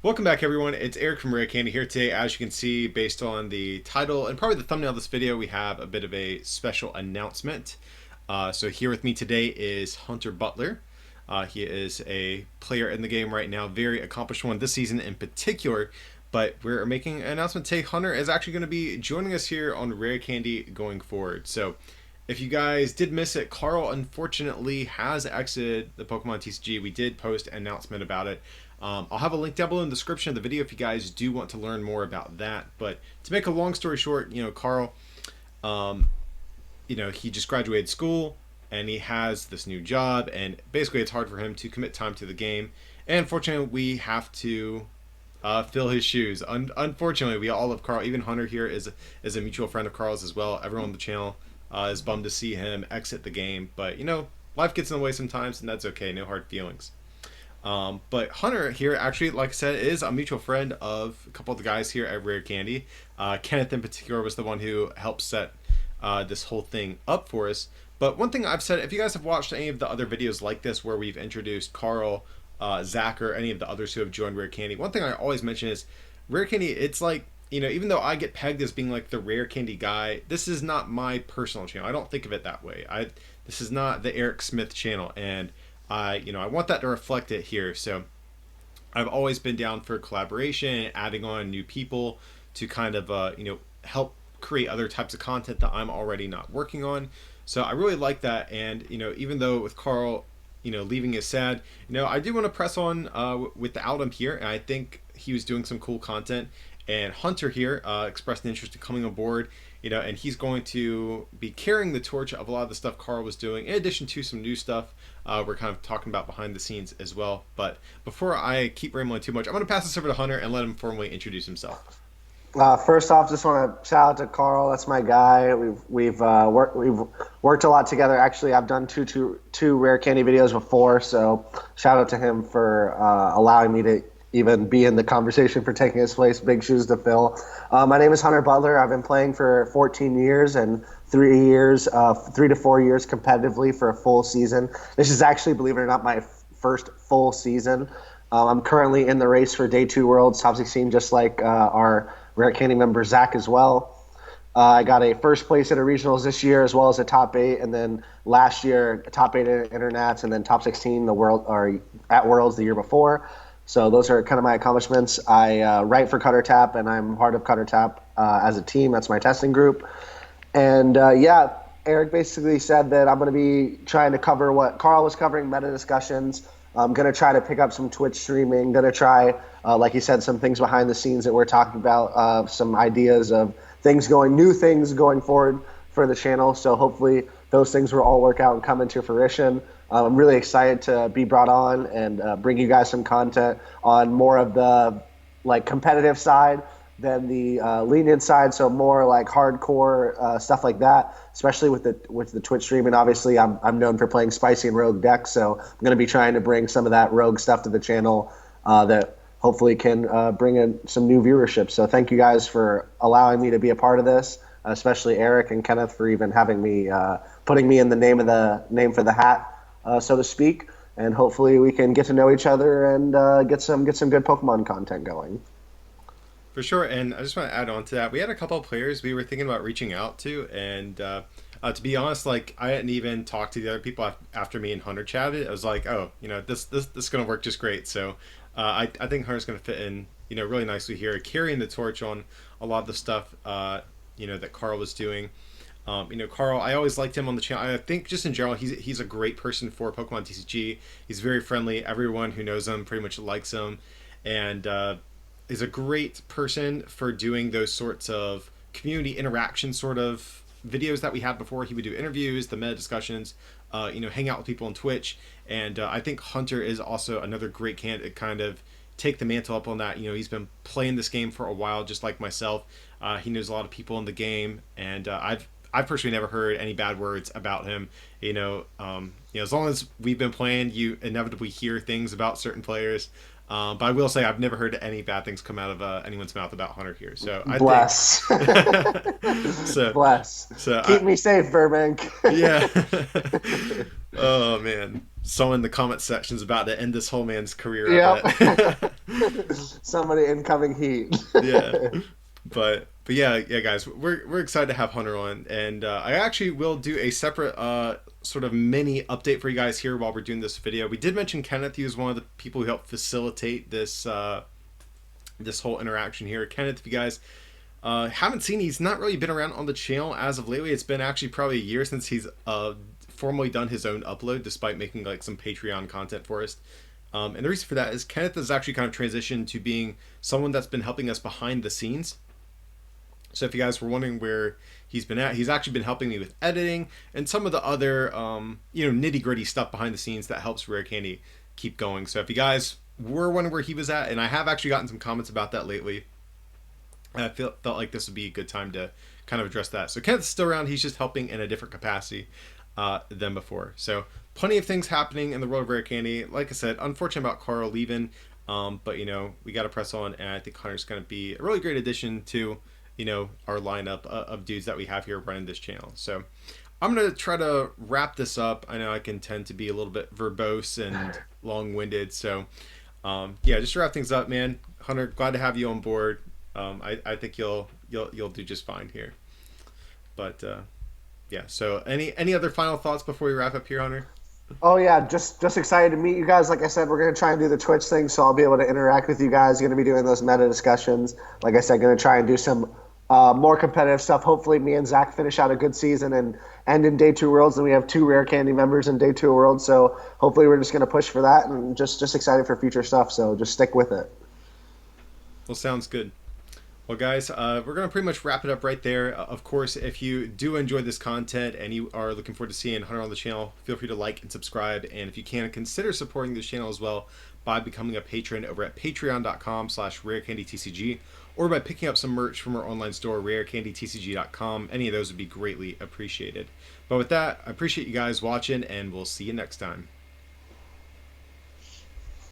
Welcome back, everyone. It's Eric from Rare Candy here today. As you can see, based on the title and probably the thumbnail of this video, we have a bit of a special announcement. So here with me today is Hunter Butler. He is a player in the game right now, very accomplished one this season in particular. But we're making an announcement today. Hunter is actually going to be joining us here on Rare Candy going forward. So if you guys did miss it, Carl unfortunately has exited the Pokemon TCG. We did post an announcement about it. I'll have a link down below in the description of the video if you guys do want to learn more about that. But to make a long story short, Carl, he just graduated school and he has this new job, and basically it's hard for him to commit time to the game. And unfortunately, we have to fill his shoes. Unfortunately, we all love Carl. Even Hunter here is a mutual friend of Carl's as well. Everyone on the channel is bummed to see him exit the game, but life gets in the way sometimes, and that's okay. No hard feelings. But Hunter here, actually, like I said, is a mutual friend of a couple of the guys here at Rare Candy. Kenneth in particular was the one who helped set this whole thing up for us. But one thing I've said, if you guys have watched any of the other videos like this where we've introduced Carl, Zach, or any of the others who have joined Rare Candy, one thing I always mention is Rare Candy, it's like, even though I get pegged as being like the Rare Candy guy, this is not my personal channel. I don't think of it that way. This is not the Eric Smith channel, and I want that to reflect it here. So I've always been down for collaboration, adding on new people to kind of, help create other types of content that I'm already not working on. So I really like that. And, even though with Carl, leaving is sad, I do want to press on without him here. And I think he was doing some cool content. And Hunter here expressed an interest in coming on board, and he's going to be carrying the torch of a lot of the stuff Carl was doing, in addition to some new stuff we're kind of talking about behind the scenes as well. But before I keep rambling too much, I'm going to pass this over to Hunter and let him formally introduce himself. First off, just want to shout out to Carl. That's my guy. We've worked a lot together. Actually, I've done two Rare Candy videos before, so shout out to him for allowing me to even be in the conversation, for taking his place. Big shoes to fill. My name is Hunter Butler. I've been playing for 14 years and 3 to 4 years competitively for a full season. This is actually, believe it or not, my first full season. I'm currently in the race for Day 2 Worlds, top 16, just like our Rare Candy member Zach as well. I got a first place at a regionals this year, as well as a top 8, and then last year a top 8 at Internats, and then top 16 at Worlds the year before. So those are kind of my accomplishments. I write for Cutter Tap, and I'm part of Cutter Tap as a team. That's my testing group. And Eric basically said that I'm going to be trying to cover what Carl was covering, meta discussions. I'm going to try to pick up some Twitch streaming. Going to try, like you said, some things behind the scenes that we're talking about, some ideas of new things going forward for the channel. So hopefully those things will all work out and come into fruition. I'm really excited to be brought on and bring you guys some content on more of the competitive side than the lenient side, so more like hardcore stuff like that, especially with the Twitch stream. And obviously I'm known for playing spicy and rogue decks, so I'm going to be trying to bring some of that rogue stuff to the channel that hopefully can bring in some new viewership. So thank you guys for allowing me to be a part of this, especially Eric and Kenneth for even having me, putting me in the name for the hat, so to speak. And hopefully we can get to know each other and get some good Pokemon content going. For sure, and I just want to add on to that. We had a couple of players we were thinking about reaching out to, and to be honest, I hadn't even talked to the other people after me and Hunter chatted. I was like, oh, this is going to work just great. So I think Hunter's going to fit in, really nicely here, carrying the torch on a lot of the stuff, that Carl was doing. Carl, I always liked him on the channel. I think just in general, he's a great person for Pokemon TCG. He's very friendly. Everyone who knows him pretty much likes him, and is a great person for doing those sorts of community interaction sort of videos that we had before. He would do interviews, the meta discussions, hang out with people on Twitch. And I think Hunter is also another great candidate to kind of take the mantle up on that. He's been playing this game for a while, just like myself. He knows a lot of people in the game, and I've personally never heard any bad words about him. As long as we've been playing, you inevitably hear things about certain players. But I will say I've never heard any bad things come out of anyone's mouth about Hunter here. So I Bless. think Bless. So Keep me safe, Burbank. Yeah. Oh man. Someone in the comment section is about to end this whole man's career, Yep. I bet. Somebody incoming heat. Yeah. But yeah, guys, we're excited to have Hunter on, and I actually will do a separate sort of mini update for you guys here while we're doing this video. We did mention Kenneth; he was one of the people who helped facilitate this this whole interaction here. Kenneth, if you guys haven't seen, he's not really been around on the channel as of lately. It's been actually probably a year since he's formally done his own upload, despite making like some Patreon content for us. And the reason for that is Kenneth has actually kind of transitioned to being someone that's been helping us behind the scenes. So if you guys were wondering where he's been at, he's actually been helping me with editing and some of the other, nitty gritty stuff behind the scenes that helps Rare Candy keep going. So if you guys were wondering where he was at, and I have actually gotten some comments about that lately, and I felt like this would be a good time to kind of address that. So Kenneth's still around. He's just helping in a different capacity than before. So plenty of things happening in the world of Rare Candy. Like I said, unfortunate about Carl leaving, but we got to press on, and I think Hunter's going to be a really great addition to our lineup of dudes that we have here running this channel. So I'm going to try to wrap this up. I know I can tend to be a little bit verbose and long-winded. So just to wrap things up, man. Hunter, glad to have you on board. I think you'll do just fine here. But so any other final thoughts before we wrap up here, Hunter? Oh yeah, just excited to meet you guys. Like I said, we're gonna try and do the Twitch thing, so I'll be able to interact with you guys. Gonna be doing those meta discussions. Like I said, gonna try and do some more competitive stuff. Hopefully, me and Zach finish out a good season and end in Day 2 Worlds, and we have 2 Rare Candy members in Day 2 Worlds. So hopefully, we're just gonna push for that, and just excited for future stuff. So just stick with it. Well, sounds good. Well, guys, we're going to pretty much wrap it up right there. Of course, if you do enjoy this content and you are looking forward to seeing Hunter on the channel, feel free to like and subscribe. And if you can, consider supporting this channel as well by becoming a patron over at patreon.com/rarecandytcg or by picking up some merch from our online store, rarecandytcg.com. Any of those would be greatly appreciated. But with that, I appreciate you guys watching, and we'll see you next time.